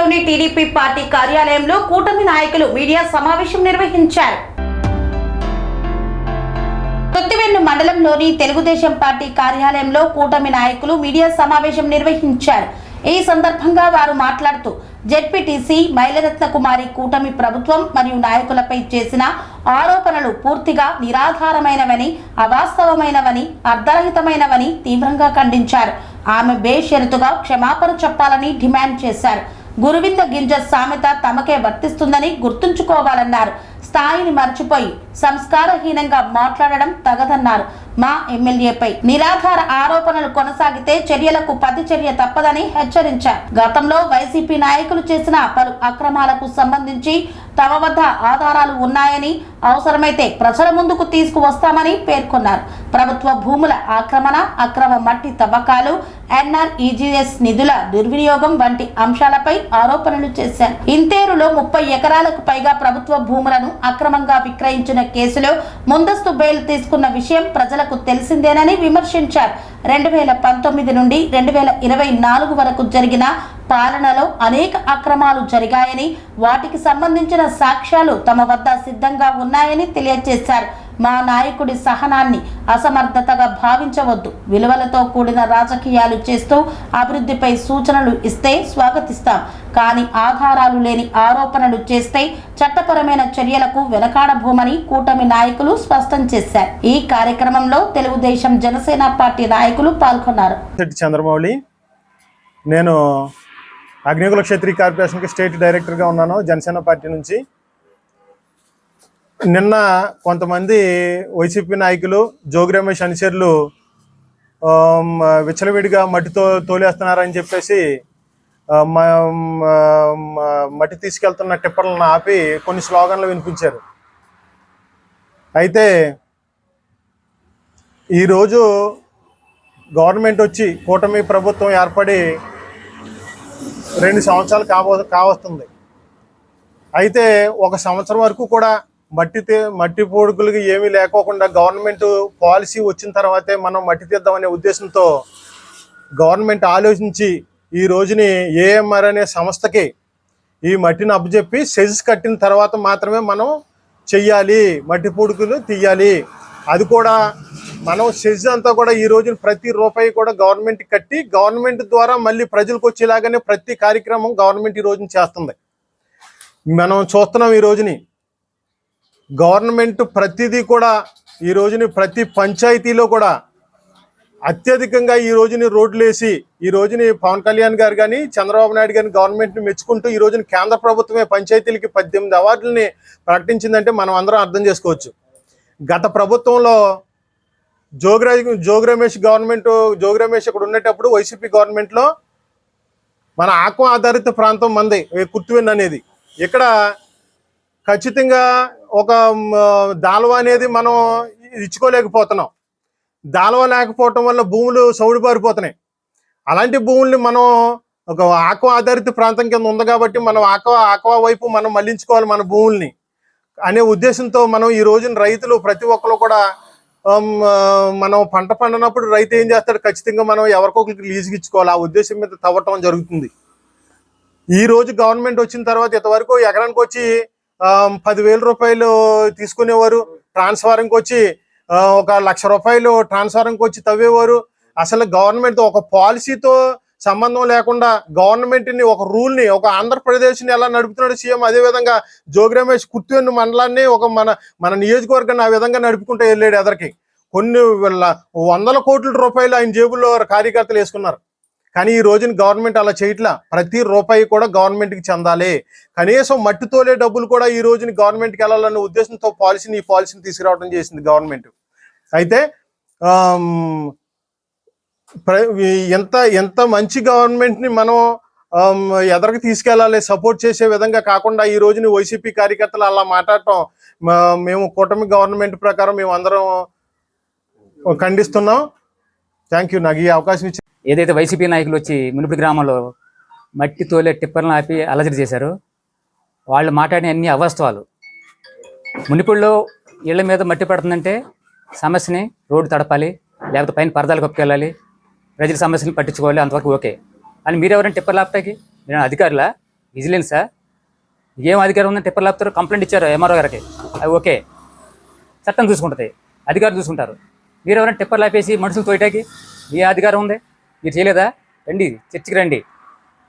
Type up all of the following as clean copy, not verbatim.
పట్టణంలోని TDP party కార్యాలయంలో కూటమి నాయకులు మీడియా సమావేశం నిర్వహించారు. కొత్తవెన్ను మండలంలోని తెలుగుదేశం పార్టీ కార్యాలయంలో కూటమి నాయకులు మీడియా సమావేశం నిర్వహించారు. ఈ సందర్భంగా వారు మాట్లాడుతూ జెడ్పీటీసీ మైలరత్న కుమారి కూటమి ప్రభుత్వం మరియు నాయకులపై చేసిన ఆరోపణలు పూర్తిగా నిరాధారమైనవని, అవాస్తవమైనవని, అర్ధరహితమైనవని తీవ్రంగా ఖండించారు. ఆమె బేషరతుగా క్షమాపణ చెప్పాలని డిమాండ్ చేశారు. గురువింద గింజ సామెత తమకే వర్తిస్తుందని గుర్తుంచుకోవాలన్నారు. స్థాయిని మర్చిపోయి సంస్కారహీనంగా మాట్లాడడం తగదన్నారు. మా ఎమ్మెల్యేపై నిరాధార ఆరోపణలు కొనసాగితే చర్యలకు ప్రతిచర్య తప్పదని హెచ్చరించారు. గతంలో వైసీపీ నాయకులు చేసిన పలు అక్రమాలకు సంబంధించి తమ వద్ద ఆధారాలు ఉన్నాయని, అవసరమైతే ప్రజల ముందుకు తీసుకువస్తామని పేర్కొన్నారు. ప్రభుత్వ భూముల ఆక్రమణ, అక్రమ మట్టి తవ్వకాలు, NREGS నిధుల దుర్వినియోగం వంటి అంశాలపై ఆరోపణలు చేశారు. ఇంతేరులో 30 ఎకరాలకు పైగా ప్రభుత్వ భూములను అక్రమంగా విక్రయించిన కేసులో ముందస్తు బెయిల్ తీసుకున్న విషయం ప్రజలకు తెలిసిందేనని విమర్శించారు. 2019 నుండి 2024 వరకు జరిగిన పాలనలో అనేక అక్రమాలు జరిగాయని, వాటికి సంబంధించిన సాక్ష్యాలు తమ వద్ద సిద్ధంగా ఉన్నాయని తెలియజేశారు. మా నాయకుడి సహనాన్ని అసమర్థతగా భావించవద్దు. విలువలతో కూడిన రాజకీయాలు చేస్తూ అభివృద్ధిపై సూచనలు ఇస్తే స్వాగతిస్తాం. కానీ ఆధారాలు లేని ఆరోపణలు చేస్తే చట్టపరమైన చర్యలకు వెనకాడబోమని కూటమి నాయకులు స్పష్టం చేశారు. ఈ కార్యక్రమంలో తెలుగుదేశం జనసేన పార్టీ నాయకులు పాల్గొన్నారు. చంద్రమౌళి, నేను అగ్నికుల క్షత్రియ కార్పొరేషన్కి స్టేట్ డైరెక్టర్గా ఉన్నాను జనసేన పార్టీ నుంచి. నిన్న కొంతమంది వైసీపీ నాయకులు, జోగి రమేష్ అనుచరులు విచ్చలవిడిగా మట్టితో తోలేస్తున్నారని చెప్పేసి మట్టి తీసుకెళ్తున్న టిప్పర్లను ఆపి కొన్ని స్లోగన్లు వినిపించారు. అయితే ఈరోజు గవర్నమెంట్ వచ్చి కూటమి ప్రభుత్వం ఏర్పడి 2 సంవత్సరాలు కావస్తుంది. అయితే 1 సంవత్సరం వరకు కూడా మట్టి పొడుగులకి ఏమీ లేకోకుండా గవర్నమెంట్ పాలసీ వచ్చిన తర్వాతే మనం మట్టి తీద్దామనే ఉద్దేశంతో గవర్నమెంట్ ఆలోచించి ఈ రోజుని AMR అనే సంస్థకి ఈ మట్టిని అప్పచెప్పి సెజ్ కట్టిన తర్వాత మాత్రమే మనం చెయ్యాలి, మట్టి పొడుగులు తీయాలి. అది కూడా మనం సెజ్ అంతా కూడా ఈ రోజున ప్రతి రూపాయి కూడా గవర్నమెంట్ కట్టి గవర్నమెంట్ ద్వారా మళ్ళీ ప్రజలకు వచ్చేలాగానే ప్రతి కార్యక్రమం గవర్నమెంట్ ఈ రోజున చేస్తుంది. మనం చూస్తున్నాం ఈ రోజుని గవర్నమెంట్ ప్రతిదీ కూడా ఈ రోజుని ప్రతి పంచాయతీలో కూడా అత్యధికంగా ఈ రోజుని రోడ్లు వేసి ఈ రోజుని పవన్ కళ్యాణ్ గారు కానీ చంద్రబాబు నాయుడు గారిని గవర్నమెంట్ని మెచ్చుకుంటూ ఈ రోజున కేంద్ర ప్రభుత్వమే పంచాయతీలకి 18 అవార్డులని ప్రకటించిందంటే మనం అందరం అర్థం చేసుకోవచ్చు. గత ప్రభుత్వంలో జోగి రమేష్ ఇక్కడ ఉండేటప్పుడు వైసీపీ గవర్నమెంట్లో మన ఆక్వా ఆధారిత ప్రాంతం మంది కుర్తువెన్ అనేది, ఇక్కడ ఖచ్చితంగా ఒక దాల్వా అనేది మనం ఇచ్చుకోలేకపోతున్నాం. దాల్వా లేకపోవటం వల్ల భూములు సౌడిపారిపోతున్నాయి. అలాంటి భూముల్ని మనం ఒక ఆక్వా ఆధారిత ప్రాంతం కింద ఉంది కాబట్టి మనం ఆక్వా వైపు మనం మళ్లించుకోవాలి మన భూముల్ని అనే ఉద్దేశంతో మనం ఈ రోజున రైతులు ప్రతి ఒక్కరు కూడా మనం పంట పండినప్పుడు రైతు ఏం చేస్తాడు, ఖచ్చితంగా మనం ఎవరికొకరికి లీజుకి ఇచ్చుకోవాలి. ఆ ఉద్దేశం మీద తవ్వటం జరుగుతుంది. ఈ రోజు గవర్నమెంట్ వచ్చిన తర్వాత ఇంతవరకు ఎకరానికి వచ్చి 10,000 రూపాయలు తీసుకునేవారు. ట్రాన్స్ఫార్మర్కి వచ్చి 1,00,000 రూపాయలు ట్రాన్స్ఫార్మర్కి వచ్చి తవ్వేవారు. అసలు గవర్నమెంట్ ఒక పాలసీతో సంబంధం లేకుండా గవర్నమెంట్ని ఒక రూల్ని ఒక ఆంధ్రప్రదేశ్ని ఎలా నడుపుతున్నాడు సీఎం, అదేవిధంగా జోగి రమేష్ కుర్తివెన్ను మండలాన్ని ఒక మన నియోజకవర్గాన్ని ఆ విధంగా నడుపుకుంటూ వెళ్ళాడు. ఎదరికి కొన్ని 100 కోట్ల రూపాయలు ఆయన జేబుల్లో కార్యకర్తలు వేసుకున్నారు. కానీ ఈ రోజున గవర్నమెంట్ అలా చేయట్లా. ప్రతి రూపాయి కూడా గవర్నమెంట్కి చెందాలి. కనీసం మట్టి తోలే డబ్బులు కూడా ఈ రోజున గవర్నమెంట్కి వెళ్ళాలన్న ఉద్దేశంతో ఈ పాలసీని తీసుకురావడం చేసింది గవర్నమెంట్. అయితే ఎంత మంచి గవర్నమెంట్ని మనం ఎదరికి తీసుకెళ్ళాలి, సపోర్ట్ చేసే విధంగా కాకుండా ఈ రోజున వైసీపీ కార్యకర్తలు అలా మాట్లాడటం మేము కూటమి గవర్నమెంట్ ప్రకారం మేము అందరం ఖండిస్తున్నాం. థ్యాంక్ యూ నాకు ఈ అవకాశం ఇచ్చి. ఏదైతే వైసీపీ నాయకులు వచ్చి మునుపటి గ్రామంలో మట్టి తోలే టిప్పర్లను ఆపి అలజడి చేశారు, వాళ్ళు మాట్లాడిన అన్ని అవాస్తవాలు. మునిపుల్లో ఇళ్ల మీద మట్టి పడుతుందంటే సమస్యని రోడ్డు తడపాలి, లేకపోతే పైన పరదాలు కప్పుకెళ్ళాలి, ప్రజల సమస్యలు పట్టించుకోవాలి, అంతవరకు ఓకే. అని మీరెవరైనా టిప్పర్ లాప్టాకి నేను అధికారులా విజిలెన్సా? ఏం అధికారం ఉందని టిప్పర్ లేపుతారు, కంప్లైంట్ ఇచ్చారు ఎంఆర్ఓ గారికి, అది ఓకే, చట్టం చూసుకుంటుంది, అధికారులు చూసుకుంటారు. మీరు ఎవరైనా టిప్పర్ లేపేసి మనుషులు తోయటానికి మీ అధికారం ఉంది, మీరు చేయలేదా? రండి, చర్చికి రండి.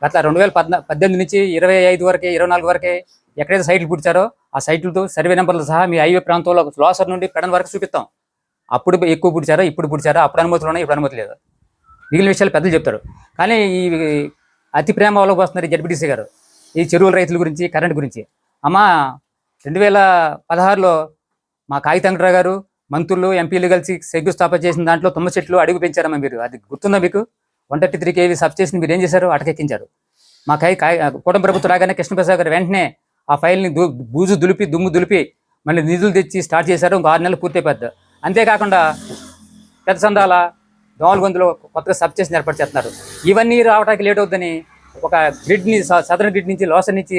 గత 2018 నుంచి 25 వరకే, 24 వరకే ఎక్కడైతే సైట్లు పుడిచారో ఆ సైట్లతో సర్వే నెంబర్లు సహా మీ హైవే ప్రాంతంలో లోసర్ నుండి పెడన్ వరకు చూపిస్తాం. అప్పుడు ఎక్కువ పుడిచారో, ఇప్పుడు పుడిచారో, అప్పుడు అనుమతులు ఉన్నాయి, ఇప్పుడు అనుమతి లేదు. మిగిలిన విషయాలు పెద్దలు చెప్తారు. కానీ ఈ అతి ప్రేమ వాళ్ళకి వస్తున్నారు ఈ జడ్పీటీసీ గారు ఈ చెరువుల రైతుల గురించి, కరెంట్ గురించి. అమ్మ 2016లో మా కాగిత వెంకటరావు గారు మంత్రులు ఎంపీలు కలిసి శంకుస్థాపన చేసిన దాంట్లో తుమ్మ చెట్లు అడుగు పెంచారమ్మా. మీరు అది గుర్తుందా మీకు? 133 kV సబ్ స్టేషన్ మీరు ఏం చేశారు? అటకెక్కించారు. మా కూటమి ప్రభుత్వం రాగానే కృష్ణప్రసాద్ గారు వెంటనే ఆ ఫైల్ని బూజు దులిపి, దుమ్ము దులిపి మళ్ళీ నిధులు తెచ్చి స్టార్ట్ చేశారు. ఇంకో 6 నెలలు పూర్తయిపోద్ది. అంతేకాకుండా పెద్ద సందాల దోమలగొందులో కొత్తగా సబ్ స్టేషన్ ఏర్పాటు చేస్తున్నారు. ఇవన్నీ రావడానికి లేట్ అవుతుందని ఒక గ్రిడ్ని, సదరన్ గ్రిడ్ నుంచి లోసర్ నుంచి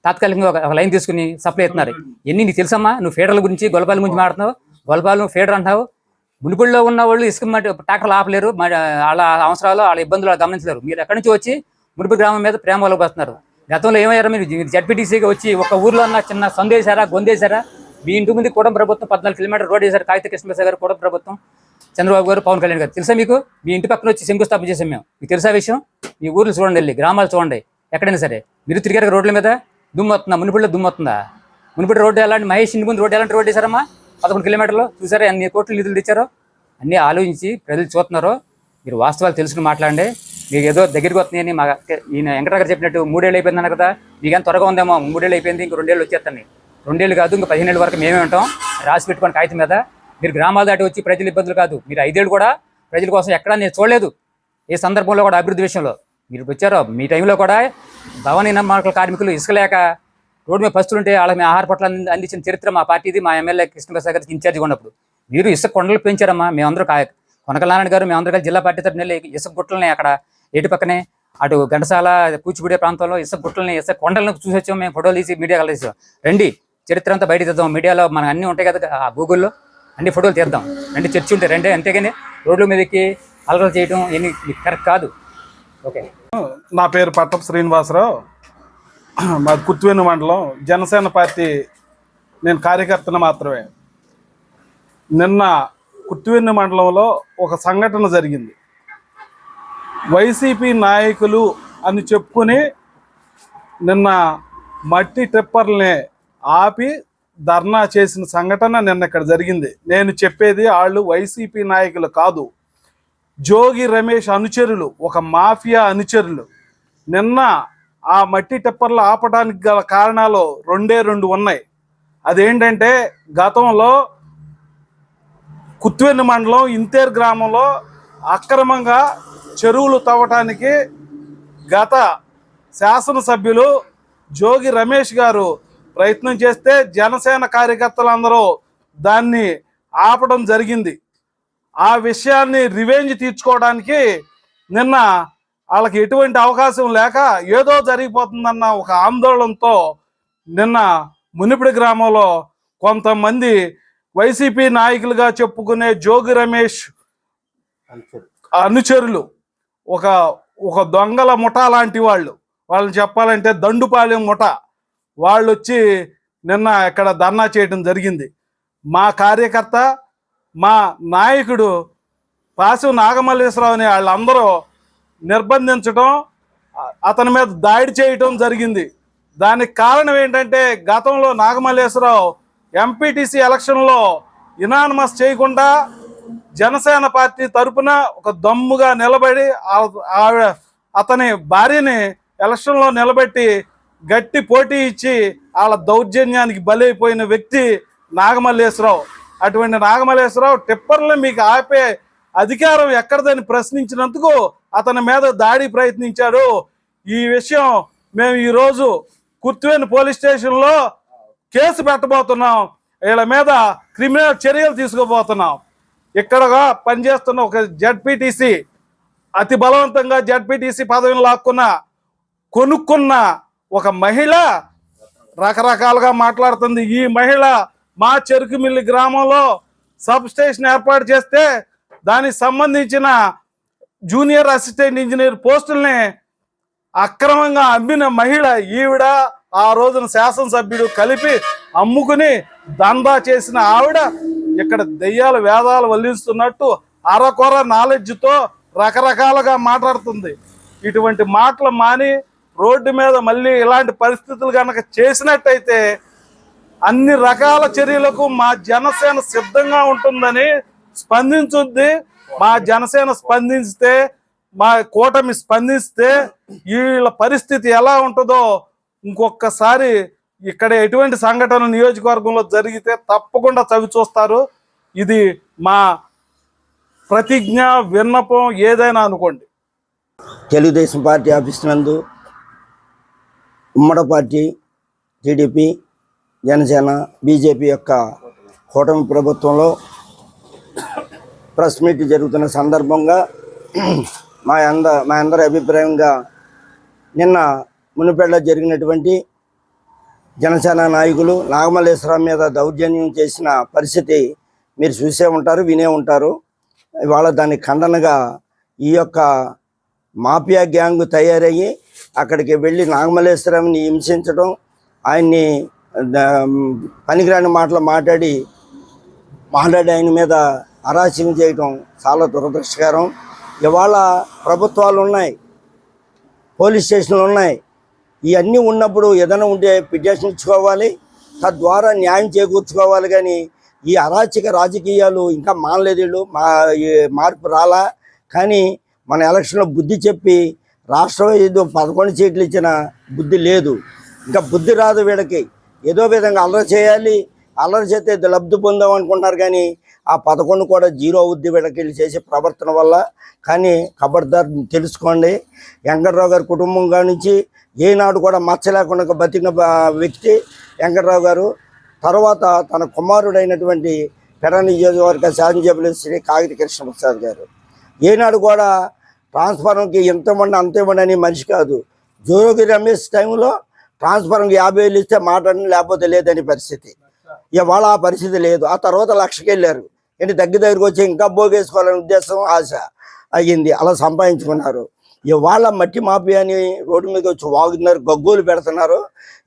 తాత్కాలికంగా ఒక లైన్ తీసుకుని సప్లై అవుతున్నారు. ఎన్ని నీకు తెలుసమ్మా? నువ్వు ఫీడర్ల గురించి, గొల్లపాల గురించి మాట్లాడుతున్నావు. గొల్లపాలు ఫీడర్ అంటావు. మునుపడిలో ఉన్న వాళ్ళు ఇసుక ట్రాక్టర్లు ఆపలేరు, వాళ్ళ అవసరాలు, వాళ్ళ ఇబ్బందులు గమనించలేరు. మీరు ఎక్కడి నుంచి వచ్చి మునుపడి గ్రామం మీద ప్రేమ వాళ్ళకి వస్తున్నారు. గతంలో ఏమయ్యారు? మీరు జడ్పీటీసీగా వచ్చి ఒక ఊర్లో ఉన్న చిన్న సందేశారా, గొందేశారా? మీ ఇంటి ముందు కూటమి ప్రభుత్వం 14 కిలోమీటర్ రోడ్ వేశారు. కాగిత కృష్ణప్రసాద్ గారు, కూటమి ప్రభుత్వం, చంద్రబాబు గారు, పవన్ కళ్యాణ్ గారు. తెలుసా మీకు? మీ ఇంటి పక్కన వచ్చి శంకుస్థాపన చేసాం మేము. మీకు తెలుసా విషయం? మీ ఊర్లు చూడండి, వెళ్ళి గ్రామాలు చూడండి, ఎక్కడైనా సరే. మీరు తిరిగారు రోడ్ల మీద, దుమ్ము వస్తుందా? మునుపడిలో దుమ్ము వస్తుందా? మునుపడి రోడ్డు ఎలాంటి, మహేష్ ఇంటి ముందు రోడ్డు ఎలాంటి రోడ్డు వేశారమ్మా? 11 కిలోమీటర్లు. చూసారా ఎన్ని కోట్లు నిధులు తెచ్చారో? అన్నీ ఆలోచించి ప్రజలు చూస్తున్నారో. మీరు వాస్తవాలు తెలుసుకుని మాట్లాడండి. మీకు ఏదో దగ్గరికి వస్తున్నాయని మా ఈయన వెంకటరావు గారు చెప్పినట్టు 3 ఏళ్ళు అయిపోయింది అన్నారు కదా. మీకేం త్వరగా ఉందేమో, 3 ఏళ్ళు అయిపోయింది, ఇంక 2 ఏళ్ళు వచ్చేస్తాను. 2 ఏళ్ళు కాదు, ఇంకా 15 ఏళ్ళ వరకు మేమే ఉంటాం. రాసి పెట్టుకోండి కాగితం మీద. మీరు గ్రామాలు దాటి వచ్చి ప్రజలు ఇబ్బందులు కాదు. మీరు 5 ఏళ్ళు కూడా ప్రజల కోసం ఎక్కడా నేను చూడలేదు. ఏ సందర్భంలో కూడా అభివృద్ధి విషయంలో మీరు వచ్చారో. మీ టైంలో కూడా భవన నిర్మాణ కార్మికులు ఇసుక లేక రోడ్డు మీద పస్తులుంటే వాళ్ళకి మేము ఆహార పట్ల అందించిన చరిత్ర మా పార్టీది. మా ఎమ్మెల్యే కృష్ణప్రసాద్ గారికి ఇన్ఛార్జిగా ఉన్నప్పుడు మీరు ఇసుక కొండలు పెంచారమ్మా. మేమందరూ కొనకలానారాయణ గారు, మేమందరూ కలిసి జిల్లా పార్టీ తరఫున ఇసుక గుట్టలని అక్కడ ఏటి పక్కనే అటు ఘంటసాల, కూచిపూడి ప్రాంతంలో ఇసుక గుట్టలని, ఇసుక కొండలను చూసి వచ్చాం. మేము ఫోటోలు తీసి మీడియా కలిసాం. రండి, చరిత్ర అంతా బయట తీద్దాం. మీడియాలో మనకు అన్నీ ఉంటాయి కదా, ఆ గూగుల్లో అన్ని ఫోటోలు తీద్దాం. రండి, చర్చి ఉంటే రండి. అంతేగాని రోడ్ల మీదకి అలకలు చేయడం ఎన్ని కరెక్ట్ కాదు. ఓకే. నా పేరు పట్టపు శ్రీనివాసరావు, మాది కుత్వేను మండలం, జనసేన పార్టీ. నేను కార్యకర్తను మాత్రమే. నిన్న కుత్వేను మండలంలో ఒక సంఘటన జరిగింది. వైసీపీ నాయకులు అని చెప్పుకొని నిన్న మట్టి టిప్పర్లని ఆపి ధర్నా చేసిన సంఘటన నిన్న ఇక్కడ జరిగింది. నేను చెప్పేది వాళ్ళు వైసీపీ నాయకులు కాదు, జోగి రమేష్ అనుచరులు, ఒక మాఫియా అనుచరులు. నిన్న ఆ మట్టి టిప్పర్లు ఆపడానికి గల కారణాలు 2 ఉన్నాయి. అదేంటంటే, గతంలో కుత్వేను మండలం ఇంతేరు గ్రామంలో అక్రమంగా చెరువులు తవ్వటానికి గత శాసనసభ్యులు జోగి రమేష్ గారు ప్రయత్నం చేస్తే జనసేన కార్యకర్తలందరూ దాన్ని ఆపడం జరిగింది. ఆ విషయాన్ని రివెంజ్ తీర్చుకోవడానికి నిన్న వాళ్ళకి ఎటువంటి అవకాశం లేక ఏదో జరిగిపోతుందన్న ఒక ఆందోళనతో నిన్న మునిపిడి గ్రామంలో కొంతమంది వైసీపీ నాయకులుగా చెప్పుకునే జోగి రమేష్ అనుచరులు, ఒక దొంగల ముఠా లాంటి వాళ్ళని చెప్పాలంటే దండుపాలెం ముఠా, వాళ్ళు వచ్చి నిన్న ఇక్కడ ధర్నా చేయడం జరిగింది. మా కార్యకర్త, మా నాయకుడు పాశం నాగమల్లేశ్వరరావు అనే వాళ్ళందరూ నిర్బంధించడం, అతని మీద దాడి చేయటం జరిగింది. దానికి కారణం ఏంటంటే, గతంలో నాగమల్లేశ్వరరావు ఎంపీటీసీ ఎలక్షన్లో ఇనానమస్ చేయకుండా జనసేన పార్టీ తరపున ఒక దమ్ముగా నిలబడి అతని భార్యని ఎలక్షన్లో నిలబెట్టి గట్టి పోటీ ఇచ్చి వాళ్ళ దౌర్జన్యానికి బలైపోయిన వ్యక్తి నాగమల్లేశ్వరరావు. అటువంటి నాగమల్లేశ్వరరావు టిప్పర్లు మీకు ఆపే అధికారం ఎక్కడదని ప్రశ్నించినందుకు అతని మీద దాడి ప్రయత్నించాడు. ఈ విషయం మేము ఈరోజు కుత్వేను పోలీస్ స్టేషన్లో కేసు పెట్టబోతున్నాం. వీళ్ళ మీద క్రిమినల్ చర్యలు తీసుకోబోతున్నాం. ఇక్కడగా పనిచేస్తున్న ఒక జడ్పీటీసీ, అతి బలవంతంగా జడ్పీటీసీ పదవిని కొనుక్కున్న ఒక మహిళ రకరకాలుగా మాట్లాడుతుంది. ఈ మహిళ మా చెరుకుమిల్లి గ్రామంలో సబ్ స్టేషన్ ఏర్పాటు చేస్తే దానికి సంబంధించిన జూనియర్ అసిస్టెంట్ ఇంజనీర్ పోస్టుల్ని అక్రమంగా అమ్మిన మహిళ ఈవిడ. ఆ రోజున శాసనసభ్యుడు కలిపి అమ్ముకుని దందా చేసిన ఆవిడ ఇక్కడ దెయ్యాలు వేదాలు వల్లిస్తున్నట్టు అరకొర నాలెడ్జ్తో రకరకాలుగా మాట్లాడుతుంది. ఇటువంటి మాటలు మాని రోడ్డు మీద మళ్ళీ ఇలాంటి పరిస్థితులు కనుక చేసినట్టయితే అన్ని రకాల చర్యలకు మా జనసేన సిద్ధంగా ఉంటుందని స్పందించుద్ది. మా జనసేన స్పందిస్తే, మా కూటమి స్పందిస్తే వీళ్ళ పరిస్థితి ఎలా ఉంటుందో ఇంకొకసారి ఇక్కడ ఎటువంటి సంఘటన నియోజకవర్గంలో జరిగితే తప్పకుండా చవి చూస్తారు. ఇది మా ప్రతిజ్ఞ, విన్నపం ఏదైనా అనుకోండి. తెలుగుదేశం పార్టీ ఆఫీస్ నందు ఉమ్మడి పార్టీ టీడీపీ, జనసేన, బీజేపీ యొక్క కూటమి ప్రభుత్వంలో ప్రెస్ మీట్ జరుగుతున్న సందర్భంగా మా అందరి అభిప్రాయంగా నిన్న మునిపేటలో జరిగినటువంటి జనసేన నాయకులు నాగమల్లేశ్వరం మీద దౌర్జన్యం చేసిన పరిస్థితి మీరు చూసే ఉంటారు, వినే ఉంటారు. ఇవాళ దాని ఖండనగా ఈ యొక్క మాఫియా గ్యాంగ్ తయారయ్యి అక్కడికి వెళ్ళి నాగమల్లేశ్వరంని హింసించడం, ఆయన్ని పనికిరాని మాటలు మాట్లాడి ఆయన మీద అరాచకం చేయటం చాలా దురదృష్టకరం. ఇవాళ ప్రభుత్వాలు ఉన్నాయి, పోలీస్ స్టేషన్లు ఉన్నాయి. ఇవన్నీ ఉన్నప్పుడు ఏదైనా ఉంటే పిటిషన్ ఇచ్చుకోవాలి, తద్వారా న్యాయం చేకూర్చుకోవాలి. కానీ ఈ అరాచక రాజకీయాలు ఇంకా మానలేదు. వీళ్ళు మార్పు రాలా. కానీ మన ఎలక్షన్లో బుద్ధి చెప్పి రాష్ట్రం ఏదో 11 సీట్లు ఇచ్చిన బుద్ధి లేదు, ఇంకా బుద్ధి రాదు వీళ్ళకి. ఏదో విధంగా అల్లరి చేయాలి, అల్లరి చేస్తే లబ్ధి పొందాం అనుకుంటున్నారు. కానీ ఆ 11 కూడా జీరో అవుద్ది వీళ్ళకి వీళ్ళు చేసే ప్రవర్తన వల్ల. కానీ ఖబర్దార్ తెలుసుకోండి, వెంకటరావు గారి కుటుంబం నుంచి ఏనాడు కూడా మచ్చ లేకుండా బతికిన వ్యక్తి వెంకటరావు గారు. తర్వాత తన కుమారుడైనటువంటి పెడ నియోజకవర్గ శాసనసభ్యులు శ్రీ కాగితి కృష్ణప్రసాద్ గారు ఏనాడు కూడా ట్రాన్స్ఫార్మర్కి ఎంతమంది అంతేమంది అని మనిషి కాదు. జోగి రమేష్ టైంలో ట్రాన్స్ఫార్మర్కి 50,000 ఇస్తే మాట్లాడిన, లేకపోతే లేదని పరిస్థితి. ఇవాళ ఆ పరిస్థితి లేదు. ఆ తర్వాత 1,00,000కి వెళ్ళారు. ఏంటి దగ్గరికి వచ్చి ఇంకా భోగేసుకోవాలనే ఉద్దేశం, ఆశ అయ్యింది. అలా సంపాదించుకున్నారు. ఇవాళ మట్టి మాఫియాని రోడ్డు మీద వచ్చి వాగుతున్నారు, గగ్గోలు పెడుతున్నారు.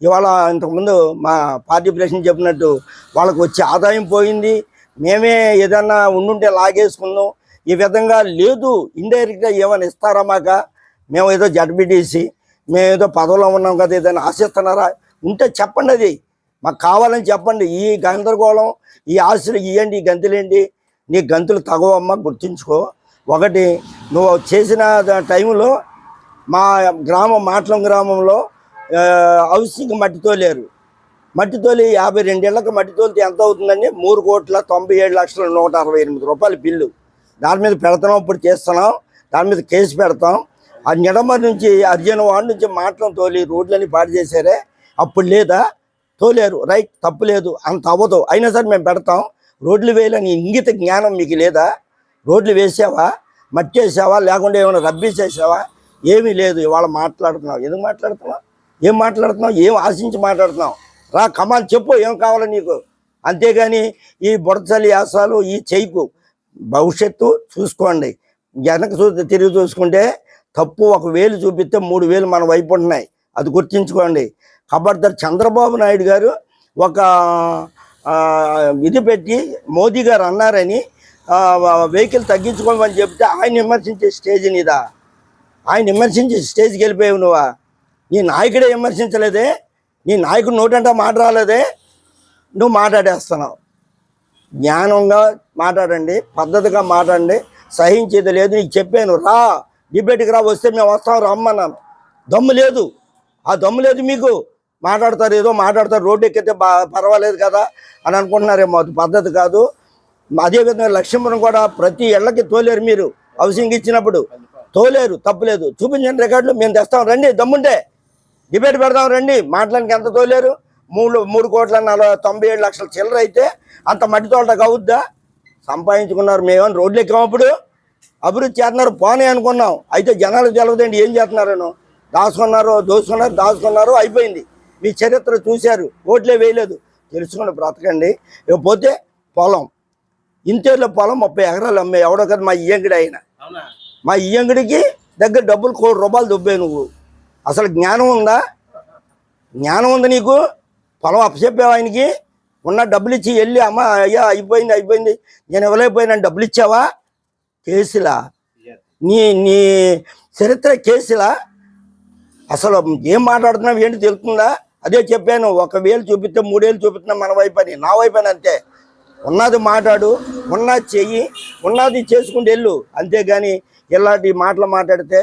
ఇవాళ ఇంతకుముందు మా పార్టీ ప్రెసిడెంట్ చెప్పినట్టు వాళ్ళకు వచ్చే ఆదాయం పోయింది. మేమే ఏదన్నా ఉండుంటే లాగేసుకుందాం, ఈ విధంగా లేదు. ఇండైరెక్ట్గా ఏమైనా ఇస్తారా మాక? మేము ఏదో జడ్బిటీసీ, మేము ఏదో పదవిలో ఉన్నాం కదా, ఏదైనా ఆశిస్తున్నారా? ఉంటే చెప్పండి, అది మాకు కావాలని చెప్పండి. ఈ గందరగోళం, ఈ ఆశలు ఇవ్వండి, ఈ గంతులేంటి? నీ గంతులు తగవమ్మ, గుర్తుంచుకో. ఒకటి, నువ్వు చేసిన టైంలో మా గ్రామం మాటలం గ్రామంలో హౌసింగ్ మట్టి తోలేరు. మట్టి తోలి 52 ఏళ్ళకి మట్టి తోలితే ఎంత అవుతుందండి? 3,97,168 రూపాయలు బిల్లు. దాని మీద పెడతాం, ఇప్పుడు చేస్తున్నాం, దాని మీద కేసు పెడతాం. ఆ నిడమరి నుంచి అర్జున వాడి నుంచి మాటలం తోలి రోడ్లన్నీ పాడు చేశారే, అప్పుడు లేదా? తోలేరు, రైట్, తప్పు లేదు, అంత అవ్వదు. అయినా సరే మేము పెడతాం. రోడ్లు వేయాలని ఇంగిత జ్ఞానం మీకు లేదా? రోడ్లు వేసావా, మట్టి వేసావా, లేకుండా ఏమైనా రబ్బీసేసావా? ఏమీ లేదు. ఇవాళ మాట్లాడుతున్నావు, ఎందుకు మాట్లాడుతున్నావు? ఏం మాట్లాడుతున్నావు? ఏం ఆశించి మాట్లాడుతున్నావు? రా, కమాన్, చెప్పు ఏం కావాలో నీకు. అంతేగాని ఈ బుడచలి యాసాలు ఈ చేయకు. భవిష్యత్తు చూసుకోండి. వెనక తిరిగి చూసుకుంటే తప్పు 1,000 చూపిస్తే 3,000 మన వైపు ఉంటున్నాయి, అది గుర్తించుకోండి. ఖబర్దార్. చంద్రబాబు నాయుడు గారు ఒక ఇది పెట్టి మోదీ గారు అన్నారని వెహికల్ తగ్గించుకోమని చెప్తే ఆయన విమర్శించే స్టేజ్ నీదా? ఆయన విమర్శించే స్టేజ్కి వెళ్ళిపోయావు నువ్వా? నీ నాయకుడే విమర్శించలేదే, నీ నాయకుడు నోటంటే మాట రాలేదే, నువ్వు మాట్లాడేస్తున్నావు. జ్ఞానంగా మాట్లాడండి, పద్ధతిగా మాట్లాడండి. సహించేది లేదు. నీకు చెప్పాను, రా డిబేట్కి రా, వస్తే మేము వస్తాం, రమ్మన్నాను. దమ్ము లేదు, ఆ దమ్ము లేదు మీకు. మాట్లాడతారు, ఏదో మాట్లాడతారు, రోడ్డు ఎక్కితే పర్వాలేదు కదా అని అనుకుంటున్నారేమో, అది పద్ధతి కాదు. అదేవిధంగా లక్ష్మీపురం కూడా ప్రతి ఇళ్ళకి తోలేరు. మీరు హౌసింగ్ ఇచ్చినప్పుడు తోలేరు, తప్పులేదు. చూపించండి రికార్డులు, మేము తెస్తాం, రండి, దమ్ముంటే డిబేట్ పెడదాం, రండి. మాట్లాడానికి ఎంత తోలేరు? 3,97,00,000 చిల్లర అయితే అంత మట్టి తోటకు అవుద్దా? సంపాదించుకున్నారు. మేమని రోడ్లు ఎక్కామప్పుడు అభివృద్ధి చేస్తున్నారు, పోనీ అనుకున్నాం. అయితే జనాలకు తెలవదండి ఏం చేస్తున్నారనో. దాచుకున్నారు, అయిపోయింది. మీ చరిత్ర చూశారు, ఓట్లే వేయలేదు. తెలుసుకుని బ్రతకండి. ఇకపోతే పొలం, ఇంతేళ్ళ పొలం 30 ఎకరాలు అమ్మే. ఎవడో కదా మా ఇయ్యంగిడి అయినా, మా ఇయ్యంగిడికి దగ్గర డబ్బులు 1,00,00,000 రూపాయలు దుబ్బాయి నువ్వు. అసలు జ్ఞానం ఉందా? జ్ఞానం ఉంది నీకు? పొలం అప్పచెప్పావు ఆయనకి, ఉన్న డబ్బులు ఇచ్చి వెళ్ళి అమ్మ అయ్యా అయిపోయింది నేను ఇవ్వలేకపోయినా డబ్బులు ఇచ్చావా? కేసులా? నీ నీ చరిత్ర కేసులా? అసలు ఏం మాట్లాడుతున్నావు ఏంటి తెలుస్తుందా? అదే చెప్పాను, 1,000 చూపిస్తే 3,000 చూపిస్తున్నా మన వైపు అని, నా వైపు అని అంతే. ఉన్నది మాట్లాడు, ఉన్నది చెయ్యి, ఉన్నది చేసుకుంటూ వెళ్ళు. అంతేగాని ఇలాంటి మాటలు మాట్లాడితే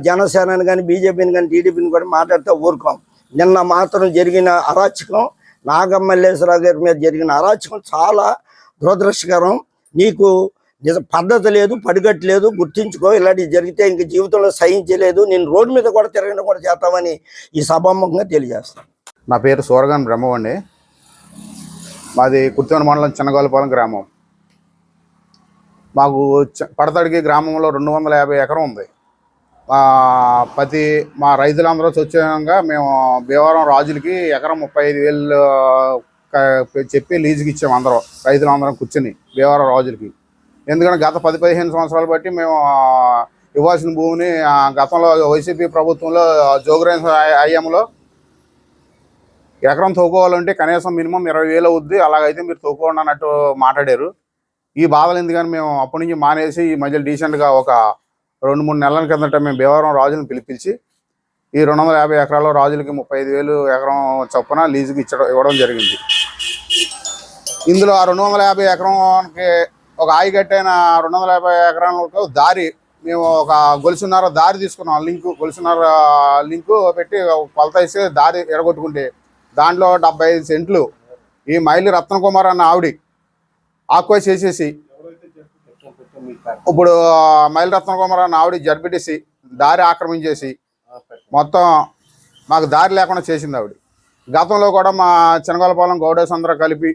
జనసేనని కానీ బీజేపీని కానీ టీడీపీని కూడా మాట్లాడితే ఊరుకోం. నిన్న మాత్రం జరిగిన అరాచకం, నాగమల్లేశ్వరరావు గారి మీద జరిగిన అరాచకం చాలా దురదృష్టకరం. నీకు పద్ధతి లేదు, పడిగట్టు లేదు, గుర్తించుకో. ఇలాంటివి జరిగితే ఇంక జీవితంలో సహించలేదు, నేను రోడ్డు మీద కూడా తిరగడం కూడా చేస్తామని ఈ సభాముఖంగా తెలియజేస్తాను. నా పేరు సూరగాన్ బ్రహ్మవండి. మాది కుర్తివన మండలం చిన్నగోలపాలెం గ్రామం. మాకు పడతడికి గ్రామంలో 250 ఎకరం ఉంది. మా రైతులందరూ స్వచ్ఛంగా మేము భీమవరం రాజులకి ఎకరం 35,000 చెప్పి లీజుకి ఇచ్చాము. అందరం రైతులందరం కూర్చొని భీమవరం రాజులకి. ఎందుకంటే గత 10-15 సంవత్సరాలు బట్టి మేము ఇవ్వాల్సిన భూమిని గతంలో వైసీపీ ప్రభుత్వంలో జోగురేంద్ర హయాంలో ఎకరం తోకోవాలంటే కనీసం మినిమం 20,000 అవుద్ది, అలాగైతే మీరు తోకోండి అన్నట్టు మాట్లాడారు. ఈ బాధలు ఎందుకని మేము అప్పటి నుంచి మానేసి ఈ మధ్యలో డీసెంట్గా ఒక 2-3 నెలల కిందట మేము భీమవరం రాజులను పిలిపించి ఈ 250 ఎకరాల రాజులకి 35,000 ఎకరం చొప్పున లీజుకి ఇవ్వడం జరిగింది. ఇందులో ఆ 250 ఎకరానికి ఒక ఆయకట్టైన 250 ఎకరాలకు దారి మేము ఒక గొలుసున్నర దారి తీసుకున్నాం. గొలుసున్నర లింకు పెట్టి కొలత ఇస్తే దారి ఎడగొట్టుకుంటే దాంట్లో 75 సెంట్లు ఈ మైలి రత్నకుమార్ అన్న ఆవిడ ఆక్వై చేసేసి, ఇప్పుడు మైలి రత్నకుమార్ అన్న ఆవిడ జడ్పీటీసీ దారి ఆక్రమించేసి మొత్తం మాకు దారి లేకుండా చేసింది ఆవిడ. గతంలో కూడా మా చిన్నగోలపాలెం గౌడేస్ అందరూ కలిపి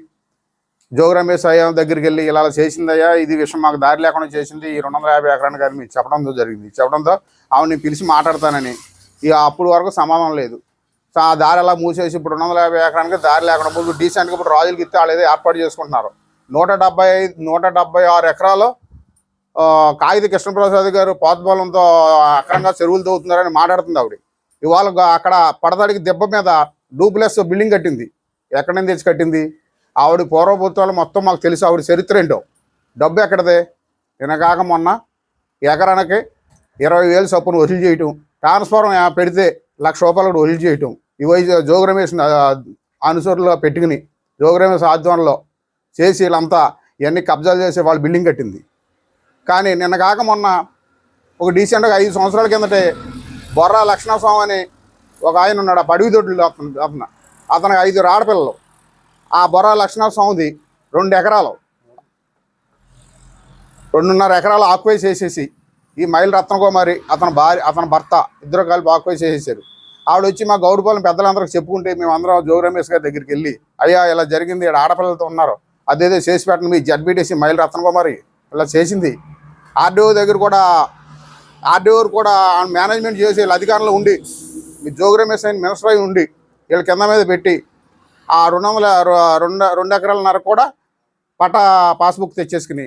జోగి రమేష్ అయ్య దగ్గరికి వెళ్ళి ఇలా చేసిందయ్యా, ఇది విషయం మాకు దారి లేకుండా చేసింది ఈ 250 ఎకరానికి అని మీరు చెప్పడంతో జరిగింది. చెప్పడంతో ఆవిడని పిలిచి మాట్లాడతానని ఇక అప్పుడు వరకు సమాధానం లేదు. సో ఆ దారి అలా మూసేసి ఇప్పుడు 250 ఎకరానికి దారి లేకుండా ముందు డీసెంట్గా ఇప్పుడు రాజులకి ఇస్తే వాళ్ళు ఏదో ఏర్పాటు చేసుకుంటున్నారు. 176 ఎకరాలు కాగిత కృష్ణప్రసాద్ గారు పోతబలంతో అక్రంగా చెరువులు తవ్వుతున్నారని మాట్లాడుతుంది ఆవిడ. ఇవాళ అక్కడ పడతాడికి దెబ్బ మీద డూప్లెక్స్ బిల్డింగ్ కట్టింది. ఎక్కడి నుంచి తెచ్చి కట్టింది? ఆవిడ పూర్వభూతాలు మొత్తం మాకు తెలుసు. ఆవిడ చరిత్ర ఏంటో, డబ్బు ఎక్కడదే. నిన్నగాక మొన్న ఎకరానికి 20,000 చొప్పున వసూలు చేయటం, ట్రాన్స్ఫార్మర్ పెడితే ₹1,00,000 వసూలు చేయటం, ఇవి జోగి రమేష్ అనుసరులు పెట్టుకుని జోగి రమేష్ ఆధ్వర్యంలో చేసి వీళ్ళంతా ఇవన్నీ కబ్జాలు చేసి వాళ్ళు బిల్డింగ్ కట్టింది. కానీ నిన్నగాక మొన్న ఒక డీసెంట్గా 5 సంవత్సరాల కిందటే బొర్రా లక్ష్మణస్వామి అని ఒక ఆయన ఉన్నాడు, ఆ పడివి దొడ్లు అతనికి 5 ఆడపిల్లలు. ఆ బొర్రా లక్ష్మణస్వామిది 2 ఎకరాలు 2.5 ఎకరాలు ఆక్వై చేసేసి ఈ మైల్ రత్నకుమారి అతని భర్త ఇద్దరు కలిపి ఆక్వై చేసేసారు. ఆవిడ వచ్చి మా గౌడపాలెం పెద్దలందరికీ చెప్పుకుంటే మేము అందరం జోగి రమేష్ గారి దగ్గరికి వెళ్ళి, అయ్యా ఇలా జరిగింది, ఇక్కడ ఆడపిల్లలతో ఉన్నారు, అదేదో చేసి పెట్టండి, మీ జడ్పీటీసీ మైల్ రత్నకుమారి ఇలా చేసింది. ఆర్డీఓ దగ్గర కూడా మేనేజ్మెంట్ చేసి వీళ్ళ అధికారంలో ఉండి మీ జోగి రమేష్ అయిన మినిస్టర్ అయి ఉండి వీళ్ళ కింద మీద పెట్టి ఆ 2 ఎకరాలన్నర కూడా పాస్బుక్ తెచ్చేసుకుని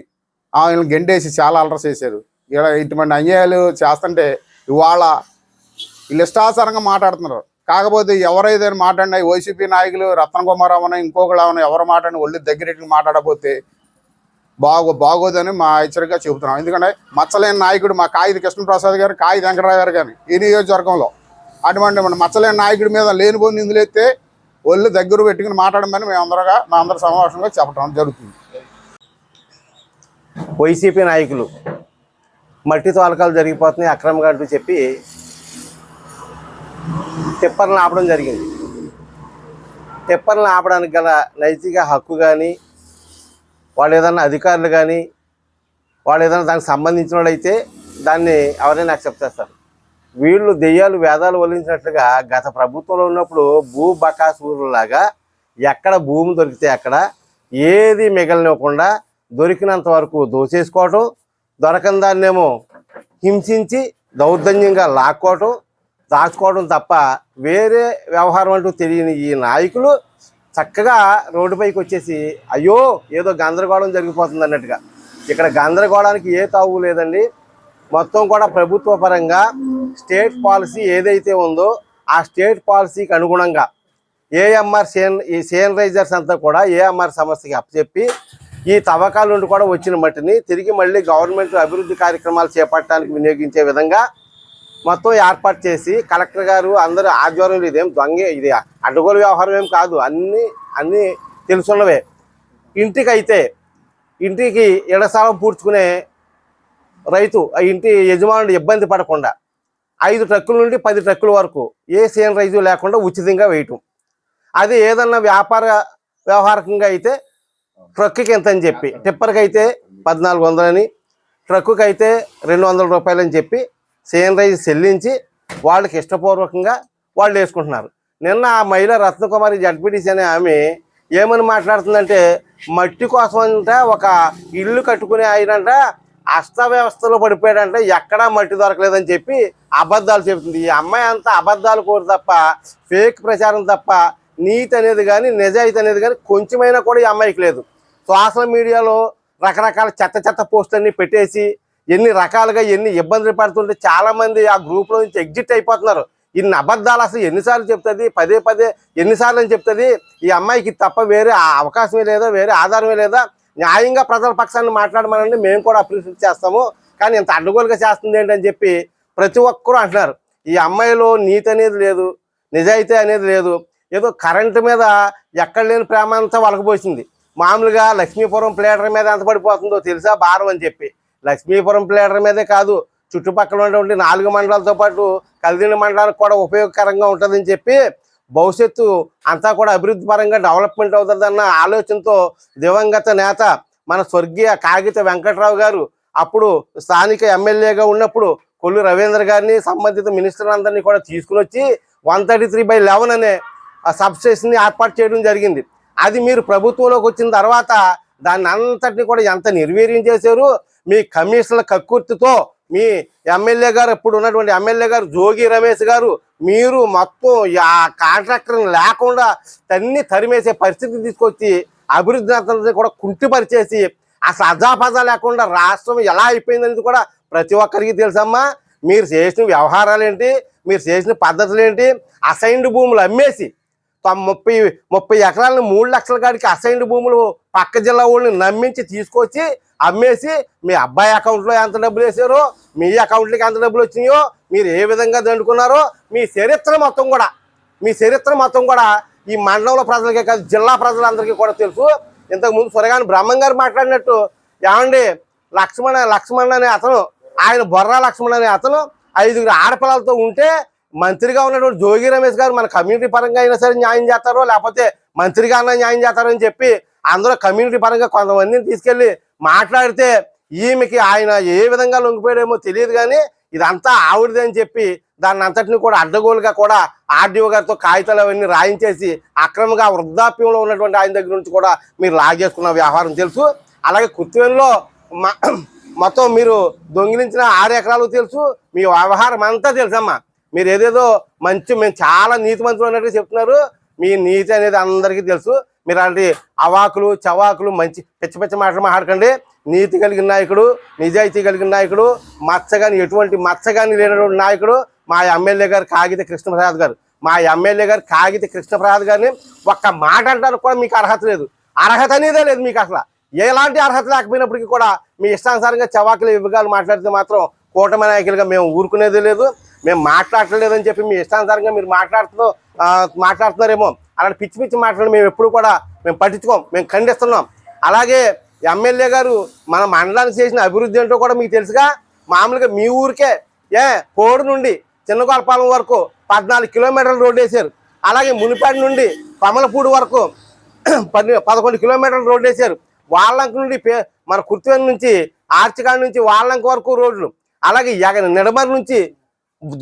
వీళ్ళని గెంటేసి చాలా అలర చేశారు. ఇలా ఇటువంటి అన్యాయాలు చేస్తుంటే ఇవాళ వీళ్ళు ఇష్టాసారంగా మాట్లాడుతున్నారు. కాకపోతే ఎవరైతే మాట్లాడినా వైసీపీ నాయకులు రత్నకుమార్ అవన ఇంకొకళ్ళు అవన ఎవరు మాట్లాడిన ఒళ్ళు దగ్గరెట్టుకు మాట్లాడకపోతే బాగోదని మా హెచ్చరికగా చెబుతున్నాం. ఎందుకంటే మచ్చలేని నాయకుడు మా కాగిత కృష్ణప్రసాద్ గారు, కాగిత వెంకటరావు గారు కానీ ఈ నియోజకవర్గంలో అటువంటి మచ్చలేని నాయకుడి మీద లేనిపోని నిందులెత్తే ఒళ్ళు దగ్గర పెట్టుకుని మాట్లాడమని మా అందరి సమావేశంగా చెప్పడం జరుగుతుంది. వైసీపీ నాయకులు మట్టి తోలకాలు జరిగిపోతున్నాయి అక్రమంగా అంటూ చెప్పి టిప్పర్లను ఆపడం జరిగింది. టిప్పర్లను ఆపడానికి గల నైతిక హక్కు కానీ వాళ్ళు ఏదన్నా అధికారులు కానీ వాళ్ళు ఏదైనా దానికి సంబంధించిన వాళ్ళైతే దాన్ని ఎవరైనా యాక్సెప్ట్ చేస్తారు. వీళ్ళు దెయ్యాలు వేదాలు వల్లించినట్లుగా గత ప్రభుత్వంలో ఉన్నప్పుడు భూ బకాసూరులాగా ఎక్కడ భూమి దొరికితే అక్కడ ఏది మిగలనివ్వకుండా దొరికినంత వరకు దోచేసుకోవటం, దొరకని దాన్నేమో హింసించి దౌర్జన్యంగా లాక్కోవటం, దాచుకోవడం తప్ప వేరే వ్యవహారం అంటూ తెలియని ఈ నాయకులు చక్కగా రోడ్డుపైకి వచ్చేసి అయ్యో ఏదో గందరగోళం జరిగిపోతుంది అన్నట్టుగా. ఇక్కడ గందరగోళానికి ఏ తావు లేదండి. మొత్తం కూడా ప్రభుత్వ పరంగా స్టేట్ పాలసీ ఏదైతే ఉందో ఆ స్టేట్ పాలసీకి అనుగుణంగా ఏఎంఆర్ ఈ సేనరైజర్స్ అంతా కూడా ఏఎంఆర్ సంస్థకి అప్పచెప్పి ఈ తవ్వకాల నుండి కూడా వచ్చిన మట్టిని తిరిగి మళ్ళీ గవర్నమెంట్ అభివృద్ధి కార్యక్రమాలు చేపట్టడానికి వినియోగించే విధంగా మొత్తం ఏర్పాటు చేసి కలెక్టర్ గారు అందరూ ఆధ్వర్యంలో ఇదేం ఇది అడ్డగోలు వ్యవహారం ఏం కాదు, అన్నీ తెలుసున్నవే. ఇంటికి ఇళ్లస్థలం పూడ్చుకునే రైతు ఆ ఇంటి యజమానుడు ఇబ్బంది పడకుండా 5 ట్రక్కుల నుండి 10 ట్రక్కుల వరకు ఏ సేనరైజు లేకుండా ఉచితంగా వేయటం. అది ఏదన్నా వ్యవహారకంగా అయితే ట్రక్కుకి ఎంత అని చెప్పి, టిప్పర్కి అయితే 1400 అని, ట్రక్కుకి అయితే 200 రూపాయలు అని చెప్పి సేనరైజ్ చెల్లించి వాళ్ళకి ఇష్టపూర్వకంగా వాళ్ళు వేసుకుంటున్నారు. నిన్న ఆ మహిళ రత్నకుమారి జడ్పీటీసీ అనే ఆమె ఏమని మాట్లాడుతుందంటే, మట్టి కోసం అంట ఒక ఇల్లు కట్టుకునే ఆయనంట అస్తవ్యవస్థలో పడిపోయాడంటే ఎక్కడా మట్టి దొరకలేదని చెప్పి అబద్ధాలు చెబుతుంది. ఈ అమ్మాయి అంతా అబద్ధాలు కోరు తప్ప, ఫేక్ ప్రచారం తప్ప నీతి అనేది కానీ నిజాయితీ అనేది కానీ కొంచెమైనా కూడా ఈ అమ్మాయికి లేదు. సోషల్ మీడియాలో రకరకాల చెత్త పోస్టులన్నీ పెట్టేసి ఎన్ని రకాలుగా ఎన్ని ఇబ్బందులు పడుతుంటే చాలామంది ఆ గ్రూప్లో నుంచి ఎగ్జిట్ అయిపోతున్నారు. ఇన్ని అబద్ధాలు అసలు ఎన్నిసార్లు చెప్తుంది, పదే ఎన్నిసార్లు అని చెప్తుంది. ఈ అమ్మాయికి తప్ప వేరే అవకాశమే లేదా, వేరే ఆధారమే లేదా. న్యాయంగా ప్రజల పక్షాన్ని మాట్లాడమనండి, మేము కూడా అప్రిషియేట్ చేస్తాము, కానీ ఇంత అడ్డగోలుగా చేస్తుంది ఏంటని చెప్పి ప్రతి ఒక్కరూ అంటున్నారు. ఈ అమ్మాయిలో నీతి అనేది లేదు, నిజాయితీ అనేది లేదు. ఏదో కరెంటు మీద ఎక్కడ లేని ప్రేమ అంతా వలకపోసింది. మామూలుగా లక్ష్మీపురం ప్లేటర్ మీద ఎంత పడిపోతుందో తెలుసా భారం అని చెప్పి. లక్ష్మీపురం ప్లేటర్ మీదే కాదు, చుట్టుపక్కల ఉన్నటువంటి 4 మండలాలతో పాటు కలిదిన మండలానికి కూడా ఉపయోగకరంగా ఉంటుందని చెప్పి, భవిష్యత్తు అంతా కూడా అభివృద్ధి పరంగా డెవలప్మెంట్ అవుతుందన్న ఆలోచనతో దివంగత నేత మన స్వర్గీయ కాగిత వెంకట్రావు గారు అప్పుడు స్థానిక ఎమ్మెల్యేగా ఉన్నప్పుడు కొల్లు రవీంద్ర గారిని సంబంధిత మినిస్టర్లందరినీ కూడా తీసుకుని వచ్చి 133/11 అనే సబ్ స్టేషన్ని ఏర్పాటు చేయడం జరిగింది. అది మీరు ప్రభుత్వంలోకి వచ్చిన తర్వాత దాన్ని అంతటిని కూడా ఎంత నిర్వీర్యం చేశారు. మీ కమిషన్ల కక్కుర్తితో మీ ఎమ్మెల్యే గారు, ఇప్పుడు ఉన్నటువంటి ఎమ్మెల్యే గారు జోగి రమేష్ గారు, మీరు మొత్తం ఆ కాంట్రాక్టర్ని లేకుండా తరిమేసే పరిస్థితి తీసుకొచ్చి అభివృద్ధి అంతా కూడా కుంటిపరిచేసి అసలు అజాపజా లేకుండా రాష్ట్రం ఎలా అయిపోయిందనేది కూడా ప్రతి ఒక్కరికి తెలుసమ్మా. మీరు చేసిన వ్యవహారాలు ఏంటి, మీరు చేసిన పద్ధతులు ఏంటి. అసైన్డ్ భూములు అమ్మేసి 30 ఎకరాలను 3 లక్షల కాడికి అసైన్డ్ భూములు పక్క జిల్లా వాళ్ళని నమ్మించి తీసుకొచ్చి అమ్మేసి మీ అబ్బాయి అకౌంట్లో ఎంత డబ్బులు వేసారో, మీ అకౌంట్లకి ఎంత డబ్బులు వచ్చినాయో, మీరు ఏ విధంగా దండుకున్నారో మీ చరిత్ర మొత్తం కూడా ఈ మండలంలో ప్రజలకే కాదు జిల్లా ప్రజలందరికీ కూడా తెలుసు. ఇంతకుముందు సురగాని బ్రహ్మం గారు మాట్లాడినట్టు, ఏమండి లక్ష్మణ్ అనే అతను, ఆయన బొర్రా లక్ష్మణ్ అనే అతను 5 ఆడపిల్లలతో ఉంటే మంత్రిగా ఉన్నటువంటి జోగి రమేష్ గారు మన కమ్యూనిటీ పరంగా అయినా సరే న్యాయం చేస్తారో, లేకపోతే మంత్రిగా అయినా న్యాయం చేస్తారో అని చెప్పి అందరూ కమ్యూనిటీ పరంగా కొంతమందిని తీసుకెళ్ళి మాట్లాడితే ఈమెకి ఆయన ఏ విధంగా లొంగిపోయాడేమో తెలియదు, కానీ ఇదంతా ఆవిడదే అని చెప్పి దాన్ని అంతటిని కూడా అడ్డగోలుగా కూడా ఆర్డీఓ గారితో కాగితాలు అవన్నీ రాయించేసి అక్రమంగా వృద్ధాప్యంలో ఉన్నటువంటి ఆయన దగ్గర నుంచి కూడా మీరు లాగేసుకున్న వ్యవహారం తెలుసు. అలాగే కుర్తివేలులో మొత్తం మీరు దొంగిలించిన 6 ఎకరాలు తెలుసు. మీ వ్యవహారం అంతా తెలుసమ్మా. మీరు ఏదేదో మేము చాలా నీతిమంతులు అన్నట్టుగా చెప్తున్నారు. మీ నీతి అనేది అందరికీ తెలుసు. మీరు అలాంటి అవాకులు చవాకులు మంచి పిచ్చ మాటలు మాట్లాడకండి. నీతి కలిగిన నాయకుడు, నిజాయితీ కలిగిన నాయకుడు, ఎటువంటి మచ్చగాని లేనటువంటి నాయకుడు మా ఎమ్మెల్యే గారు కాగిత కృష్ణప్రసాద్ గారు. మా ఎమ్మెల్యే గారు కాగిత కృష్ణప్రసాద్ గారిని ఒక్క మాట అంటానికి కూడా మీకు అర్హత లేదు. అర్హత అనేదే లేదు మీకు. అసలు ఎలాంటి అర్హత లేకపోయినప్పటికీ కూడా మీ ఇష్టానుసారంగా చవాకులు విభాగాలు మాట్లాడితే మాత్రం కూటమి నాయకులుగా మేము ఊరుకునేది లేదు, మేము మాట్లాడలేదని చెప్పి మీ ఇష్టానుసారంగా మీరు మాట్లాడుతున్నారేమో. అలాంటి పిచ్చి మాటలు మేము ఎప్పుడు కూడా పట్టించుకోం, మేము ఖండిస్తున్నాం. అలాగే ఎమ్మెల్యే గారు మన మండలానికి చేసిన అభివృద్ధి ఏంటో కూడా మీకు తెలుసుగా. మామూలుగా మీ ఊరికే కోడు నుండి చిన్నగోపాలెం వరకు 14 కిలోమీటర్ల రోడ్డు వేశారు. అలాగే మునిపేట నుండి కమలపూడి వరకు 11 కిలోమీటర్ల రోడ్డు వేశారు. వాళ్ళంక నుండి మన కుర్తివేలు నుంచి ఆర్చికాడ నుంచి వాళ్ళంక వరకు రోడ్లు, అలాగే నిడమర నుంచి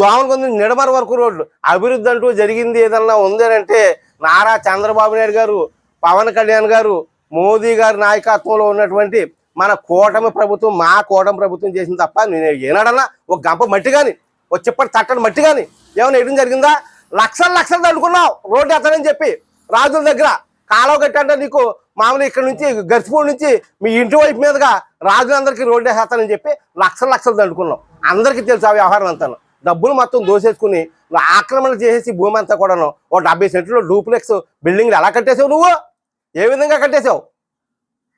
దోమలకొండ నుంచి నిడమర వరకు రోడ్లు. అభివృద్ధి అంటూ జరిగింది ఏదన్నా ఉందేనంటే నారా చంద్రబాబు నాయుడు గారు, పవన్ కళ్యాణ్ గారు, మోదీ గారి నాయకత్వంలో ఉన్నటువంటి మన కూటమి ప్రభుత్వం, మా కూటమి ప్రభుత్వం చేసింది తప్ప నేను ఏనాడన్నా ఒక గంప మట్టి కానీ ఒక చిప్పటి తట్టని మట్టి కానీ ఏమైనా వేయడం జరిగిందా? లక్షలు అనుకున్నావు రోడ్డు ఎత్తనని చెప్పి రాజుల దగ్గర కాలువ కట్టంటే నీకు మామూలు ఇక్కడ నుంచి గర్చిపూడి నుంచి మీ ఇంటి వైపు మీదుగా రాజులందరికీ రోడ్డు వేసేస్తానని చెప్పి లక్షలు దండుకున్నావు. అందరికీ తెలుసు ఆ వ్యవహారం అంతా. డబ్బులు మొత్తం దోసేసుకుని ఆక్రమణ చేసేసి భూమి అంతా కూడాను 70 సెంట్లు డూప్లెక్స్ బిల్డింగ్లు ఎలా కట్టేసావు నువ్వు? ఏ విధంగా కట్టేసావు?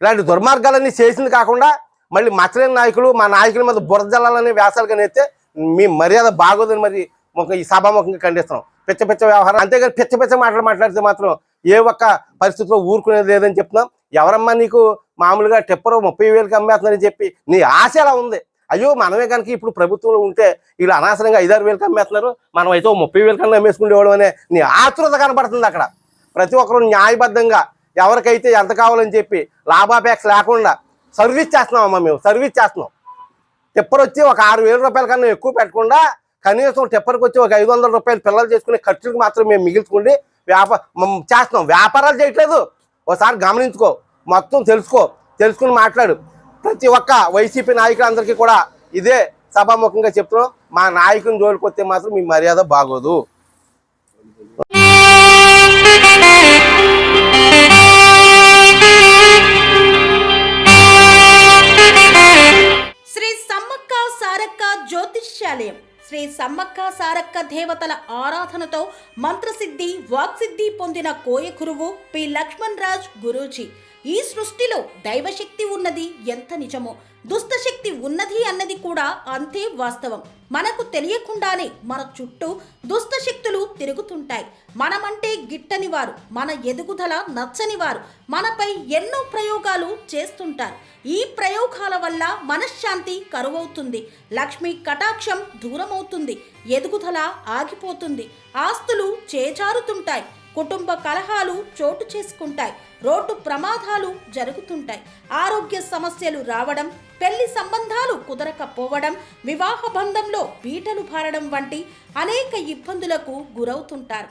ఇలాంటి దుర్మార్గాలన్నీ చేసింది కాకుండా మళ్ళీ మచ్చలేని నాయకులు మా నాయకుల మీద బురదజల్లాలని వ్యాసాలుగా నేస్తే మీ మర్యాద బాగోదని మరి ఈ సభాముఖంగా ఖండిస్తున్నాం. పిచ్చ వ్యవహారం, అంతేగాని పిచ్చ మాట్లాడితే మాత్రం ఏ ఒక్క పరిస్థితిలో ఊరుకునేది లేదని చెప్తున్నాం. ఎవరమ్మా నీకు మామూలుగా టిప్పరు 30,000కి అమ్మేస్తున్నారని చెప్పి నీ ఆశ ఎలా ఉంది? అయ్యో మనమే కనుక ఇప్పుడు ప్రభుత్వంలో ఉంటే వీళ్ళు అనవసరంగా 5-6 అమ్మేస్తున్నారు, మనం అయితే 30,000 కన్నా అమ్మేసుకునేవాడు అనే నీ ఆతృత కనబడుతుంది అక్కడ. ప్రతి ఒక్కరు న్యాయబద్ధంగా ఎవరికైతే ఎంత కావాలని చెప్పి లాభాపేక్ష లేకుండా సర్వీస్ చేస్తున్నామమ్మా. మేము సర్వీస్ చేస్తున్నాం. టిప్పర్ వచ్చి ఒక 6,000 రూపాయల కన్నా ఎక్కువ పెట్టకుండా కనీసం టిప్పర్కి వచ్చి ఒక 500 రూపాయలు పిల్లలు చేసుకునే ఖర్చులకు మాత్రం మేము మిగిల్చుకుండి చేస్తున్నాం. వ్యాపారాలు చేయట్లేదు. ఒకసారి గమనించుకో, మొత్తం తెలుసుకుని మాట్లాడు. ప్రతి ఒక్క వైసీపీ నాయకులందరికీ కూడా ఇదే సభాముఖంగా చెప్తున్నాం. మా నాయకుని జోలికి వస్తే మాత్రం మీ మర్యాద బాగోదు. శ్రీ సమ్మక్క సారక్క జ్యోతిష్యాలయం శ్రీ సమ్మక్క సారక్క దేవతల ఆరాధనతో మంత్రసిద్ధి వాక్సిద్ధి పొందిన కోయకురువు పి లక్ష్మణ్ రాజ్ గురూజీ. ఈ సృష్టిలో దైవశక్తి ఉన్నది ఎంత నిజమో, దుష్టశక్తి ఉన్నది అన్నది కూడా అంతే వాస్తవం. మనకు తెలియకుండానే మన చుట్టూ దుష్టశక్తులు తిరుగుతుంటాయి. మనమంటే గిట్టని వారు, మన ఎదుగుదల నచ్చని వారు మనపై ఎన్నో ప్రయోగాలు చేస్తుంటారు. ఈ ప్రయోగాల వల్ల మనశ్శాంతి కరువవుతుంది, లక్ష్మీ కటాక్షం దూరమవుతుంది, ఎదుగుదల ఆగిపోతుంది, ఆస్తులు చేజారుతుంటాయి, కుటుంబ కలహాలు చోటు చేసుకుంటాయి, రోడ్డు ప్రమాదాలు జరుగుతుంటాయి, ఆరోగ్య సమస్యలు రావడం, పెళ్లి సంబంధాలు కుదరకపోవడం, వివాహ బంధంలో బీటలు భారడం వంటి అనేక ఇబ్బందులకు గురవుతుంటారు.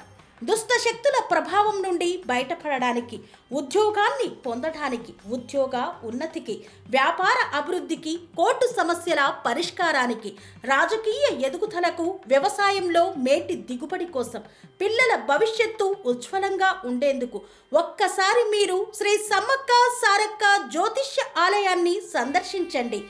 దుష్టశక్తుల ప్రభావం నుండి బయటపడడానికి, ఉద్యోగాన్ని పొందడానికి, ఉద్యోగ ఉన్నతికి, వ్యాపార అభివృద్ధికి, కోర్టు సమస్యల పరిష్కారానికి, రాజకీయ ఎదుగుదలకు, వ్యవసాయంలో మేటి దిగుబడి కోసం, పిల్లల భవిష్యత్తు ఉజ్వలంగా ఉండేందుకు ఒక్కసారి మీరు శ్రీ సమ్మక్క సారక్క జ్యోతిష్య ఆలయాన్ని సందర్శించండి.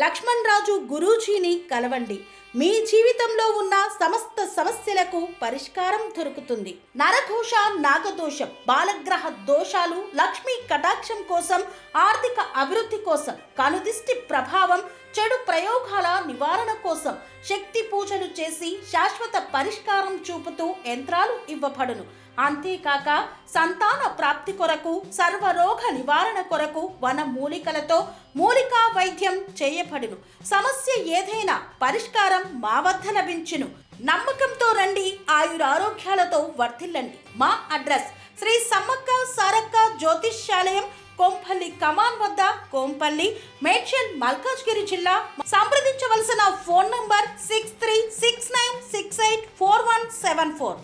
లక్ష్మణ్ రాజు గురూజీని కలవండి. మీ జీవితంలో ఉన్న సమస్త సమస్యలకు పరిష్కారం దొరుకుతుంది. నరఘోష, నాగదోషం, బాలగ్రహ దోషాలు, లక్ష్మీ కటాక్షం కోసం, ఆర్థిక అభివృద్ధి కోసం, కనుదిష్టి ప్రభావం, చెడు ప్రయోగాల నివారణ కోసం శక్తి పూజలు చేసి శాశ్వత పరిష్కారం చూపుతూ యంత్రాలు ఇవ్వబడును. అంతేకాక సంతాన ప్రాప్తి కొరకు, సర్వరోగ నివారణ కొరకు వన మూలికలతో మూలికా వైద్యం చేయబడును. సమస్య ఏదైనా పరిష్కారం మా వద్ద లభించును. నమ్మకంతో రండి, ఆయురారోగ్యాలతో వర్ధిల్లండి. మా అడ్రస్ శ్రీ సమ్మక్క సారక్క జ్యోతిష్యాలయం, కోంపల్లి కమాన్ వద్ద, కోంపల్లి, మేడ్చల్, మల్కాజ్గిరి జిల్లా. సంప్రదించవలసిన ఫోన్ నంబర్ 6369684174.